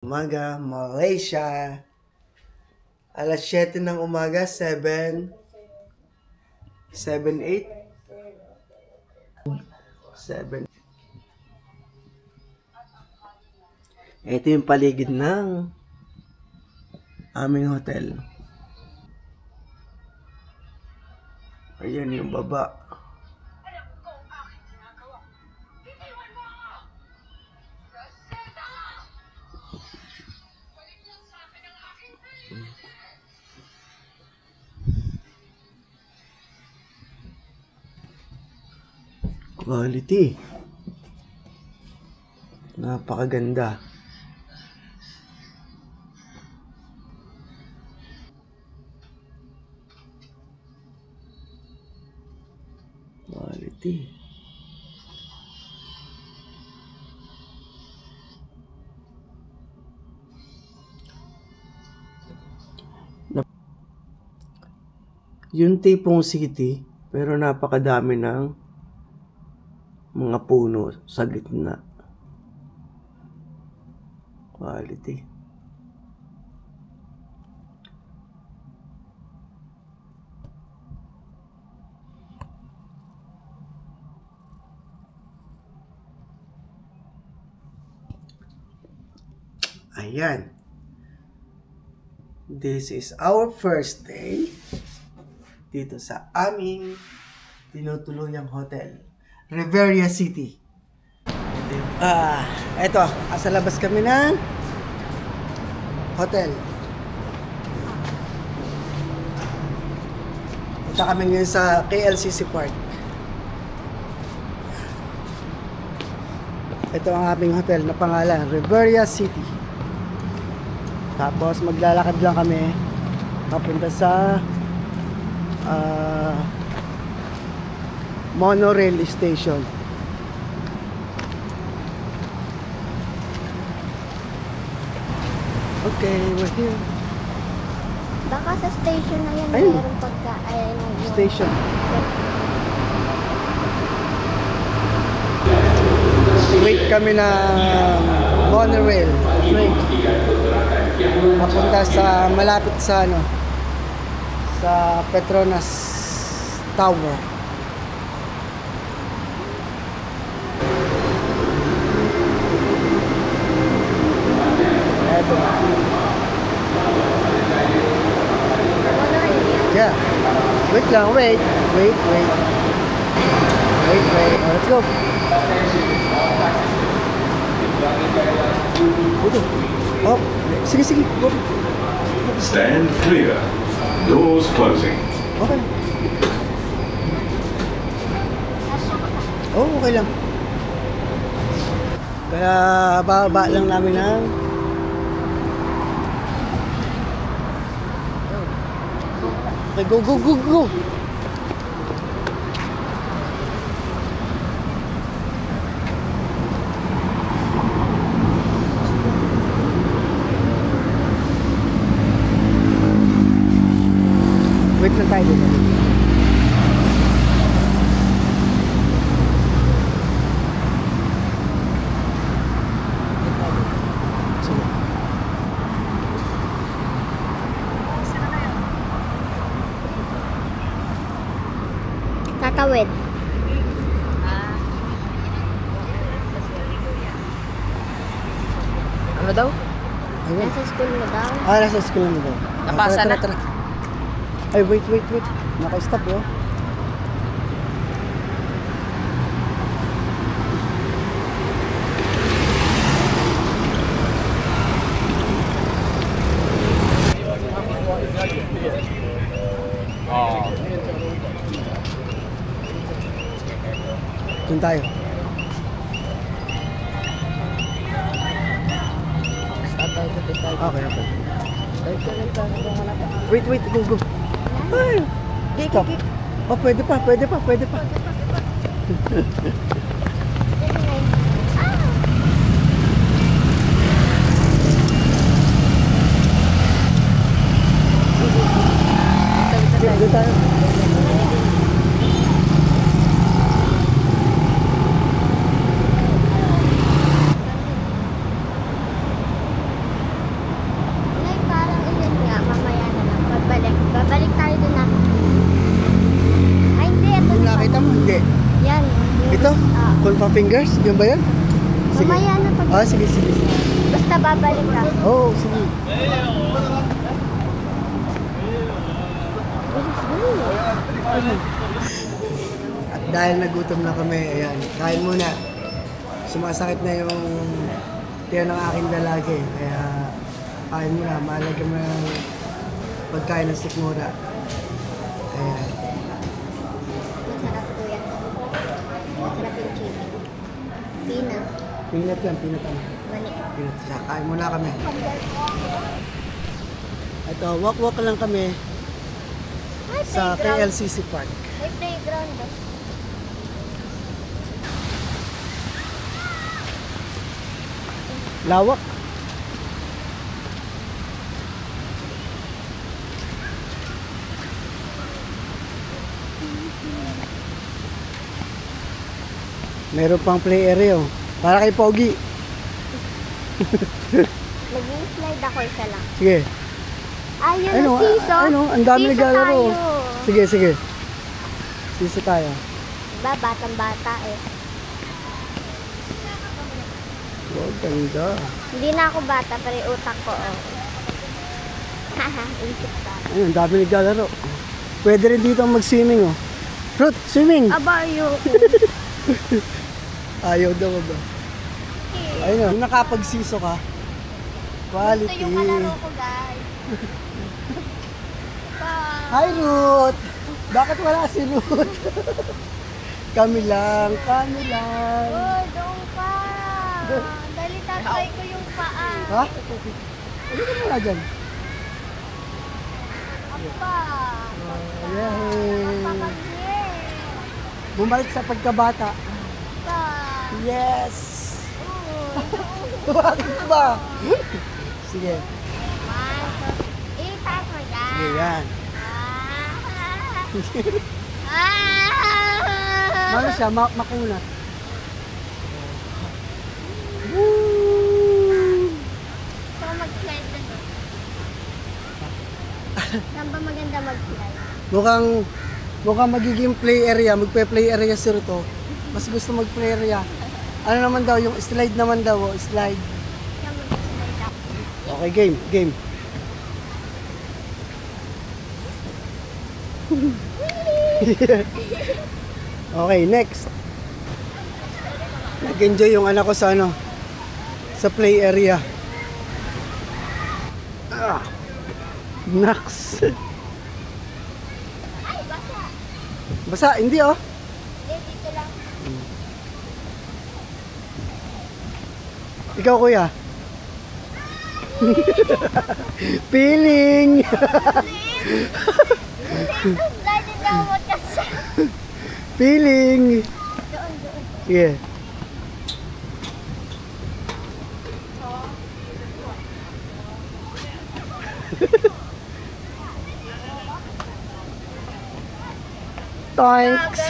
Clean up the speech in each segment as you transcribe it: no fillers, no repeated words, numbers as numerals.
Umaga, Malaysia. Alas 7 ng umaga, 7, 8, 7. Ito yung paligid ng aming hotel. Ayan yung baba. Quality. Napakaganda. Quality. Yung tipong city, pero napakadami ng mga puno sa gitna. Quality. Ayan. This is our first day dito sa aming tinutuluyang hotel, Riviera City. Eto, asa labas kami ng hotel. Punta kami ngayon sa KLCC Park. Ito ang aming hotel na pangalan, Riviera City. Tapos maglalakad lang kami papunta sa monorail station. Okay, we're here. Baka sa station na yan, ayun, mayroong pagkain. Station. Wait kami na monorail train. Papunta sa malapit sa sa Petronas Tower. Eto. Yeah. Wait lang, wait. Let's go. Oh, sige. Go. Stand clear. Doors closing. Okay. Oh, okay lang. Kaya bababa lang namin ng okay, go. Wait lang tayo dito. Sige. Kakawid. Ano daw? Ayun. Nasa school mo daw. Nasa school mo daw. Napasa na? Tara. Ay, wait. Naka-stop yun. Doon tayo. Okay. Wait, go. Ay, stop. Oh, pwede pa. Doon tayo. fingers? Yun ba yun? Sige. Mamaya na pag... Ah, sige, sige. Basta babalik ka. Oo, sige. At dahil nagutom na kami, ayan, kain muna. Sumasakit na yung tiyan ng aking lalaki. Kaya kain muna, mahalaga mo ng pagkain ng sikmura. Ayan. Masarap po yan. Masarap yung chicken. Peanut. Peanut yan, peanut ano. Mani. Peanut siya. Kain muna kami. Ito, walk-walk lang kami May sa playground. KLCC Park. May playground ba? Lawak. Meron pang play area oh. Para kay Pogi. Mag-slide ako isa lang. Sige. Ayun Ano, ang siso. ano, ang dami Siso naglalaro. tayo. Sige, sige. Siso tayo. Diba, batang-bata eh. Wow, ganda. Hindi na ako bata, pero yung utak ko, oh. Haha, isip ka. Ayun, ang dami naglalaro. Pwede rin dito mag-swimming oh. Ruth, swimming! Aba, ayoko. Ayaw daw ba? Ayun oh, nakapag-siso ka. Quality. Ito yung kalaro ko, guys. Hi Ruth! Bakit wala si Ruth? Kami lang, kami lang. Oh, doon ka. Dali, tatry ko yung paa. Ha? Ano ka muna dyan? Apa. Yay! Papagye. Bumalik sa pagkabata. Pa. Yes! Oh. Bakit ba? Sige. Itaas mo dyan. Sige, yan. Ano siya? Makunat. Woo! So, mag-slide na doon. Saan ba maganda mag-slide? Mukhang magiging play area. Magpe-play area si Ruto. Mas gusto mag-play area. Ano naman daw? Yung slide naman daw. Oh, slide. Saan mag-slide ako? Okay, game. Game. Okay, next. Nag-enjoy yung anak ko sa ano, sa play area. Ah, Nax. Ay, basa. Basa, hindi oh. Hindi, dito lang. Ikaw kuya. Feeling. Slide din daw mo kasi. Feeling. Doon, doon. Sige. Thanks.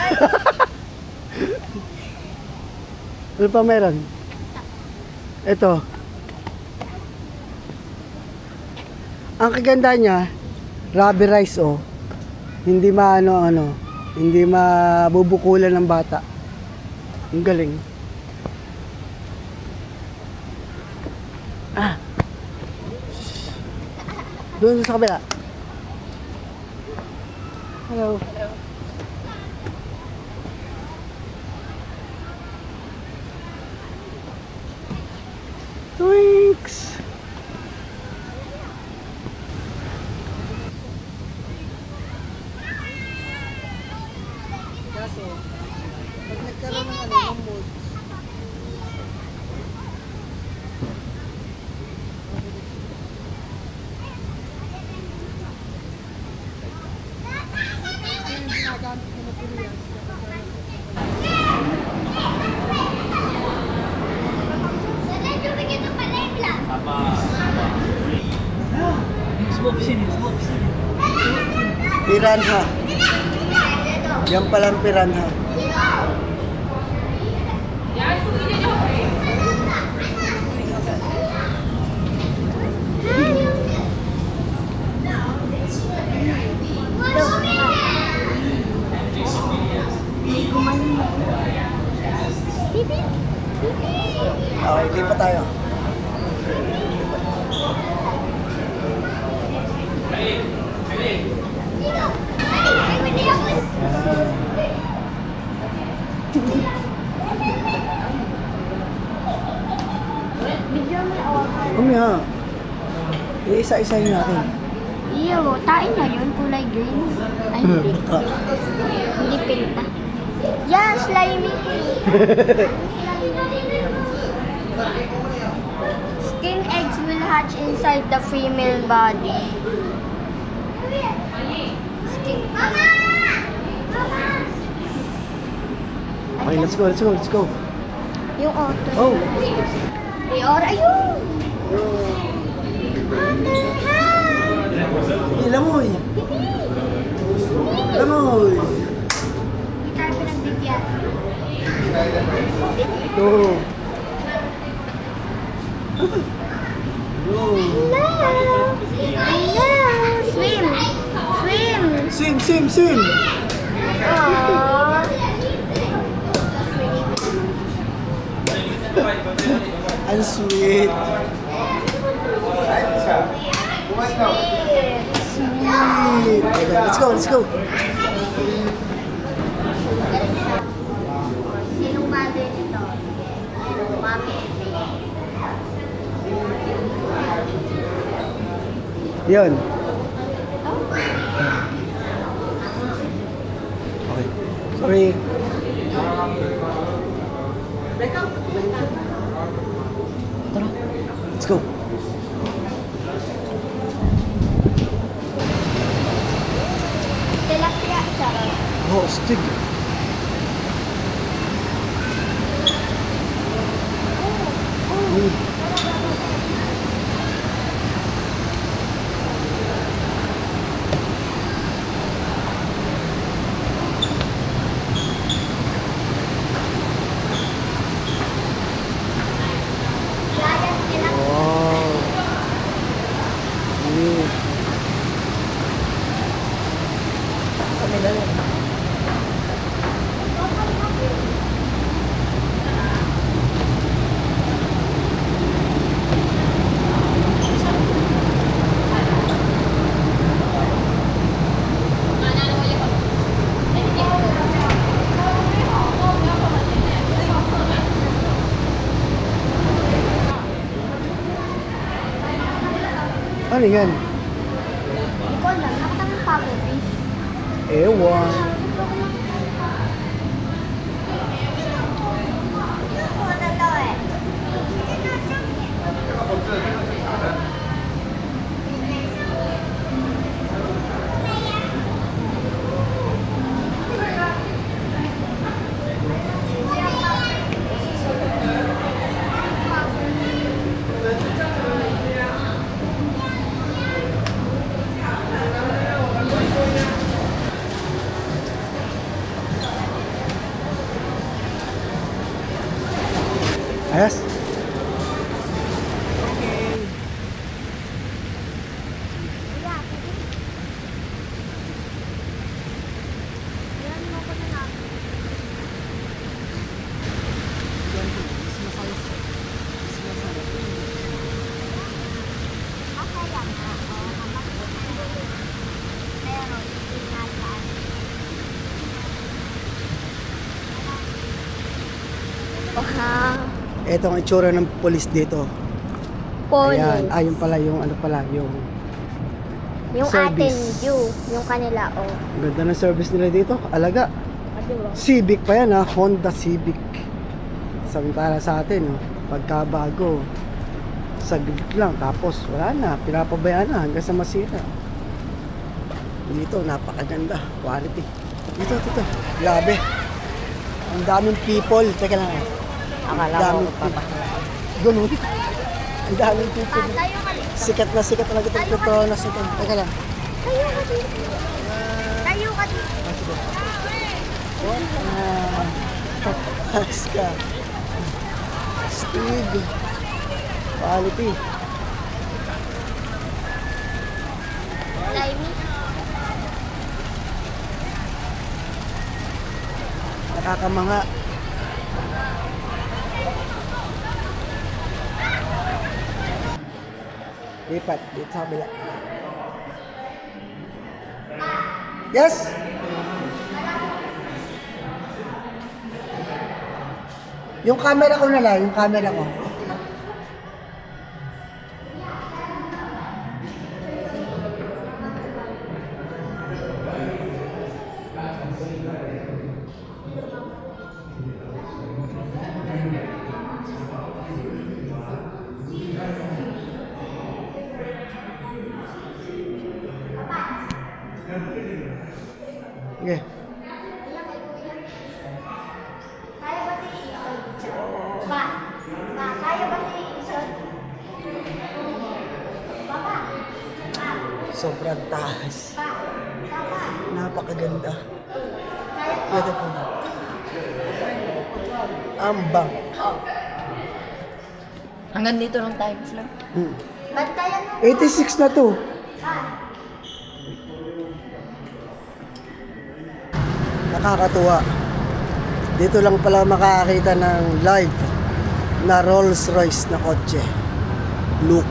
Ano pa meron? Ito. Ang kaganda niya, rubberized oh. Hindi hindi mabubukulan ng bata. Ang galing. Ah. Doon sa kabila. Hello. Twinks. Kaso, pag nagkaroon ng mood, piranha. Yan palang piranha. Bibi! Iisa-isahin natin. Iyo, tain na yun, kulay green. Ay, hindi. Hindi pinta. Yeah, slimy. Skin eggs will hatch inside the female body. Skin Okay, let's go. Yung auto. Oh! Or ayun! Lamoy! Lamoy! Hindi tayo pinagbigyan. Go! Go! Hello! Swim! Sim! Aww. Ang sweet! Sweet! Okay, let's go! Sinong mother nito? Mami. Yun. Okay. Sorry. Tara. Let's go. Tilapia, charot. Oh, stig. Giant tilapia. Wow. Ano yan? Hindi ko alam. Nakita ng pufferfish. Ewan. Ayos? Wow. Ito ang itsura ng police dito. Pony. Ayan. Yung pala, yung ano pala, yung Yung atin, service. yung kanila, oh. Ganda ng service nila dito. Alaga. Civic pa yan ha. Honda Civic. Samantala sa atin, oh. Pagkabago. Saglit lang. Tapos wala na. Pinapabayaan na hanggang sa masira. Dito, napakaganda. Quality. Dito. Grabe. Ang daming people. Teka lang. Akala Daming people. Ganun. Ang daming people. Tayo ka dito. Sikat talaga itong Petronas ito. Teka lang. Tayo ka dito. Tayo ka dito. Takas ka. Stig. Quality. Slimy. Nakakamanga. Lipat. Dito sa kabila. Yes! Yung camera ko na lang, yung camera ko. Sige. Kaya ba ito iisod? Pa, kaya ba ito iisod? Papa, Sobrang taas. papa, Napakaganda. kaya Pwede po na. Ambang. Hanggang dito lang tayo, Flag. bantayan mo. 86 na to. Nakakatuwa. Dito lang pala makakakita ng live na Rolls Royce na kotse. Look.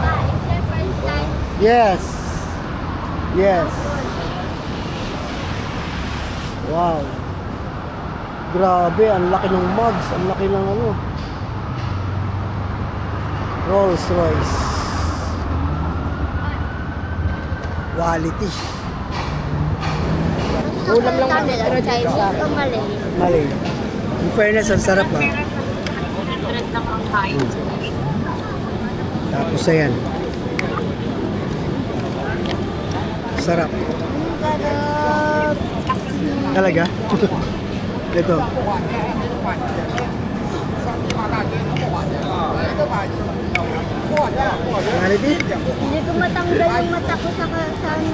Pa, it's your first time. Yes. Yes. Wow. Grabe, ang laki ng mugs, ang laki ng ano. Rolls Royce. Quality. Ulam lang kami, pero Chinese o Malay? Mali. In fairness, ang sarap ha. Different lang ang kain. Tapos ayan. Sarap. Sarap. Talaga? Ito. Quality? Hindi ko matanggal yung mata ko sa ano.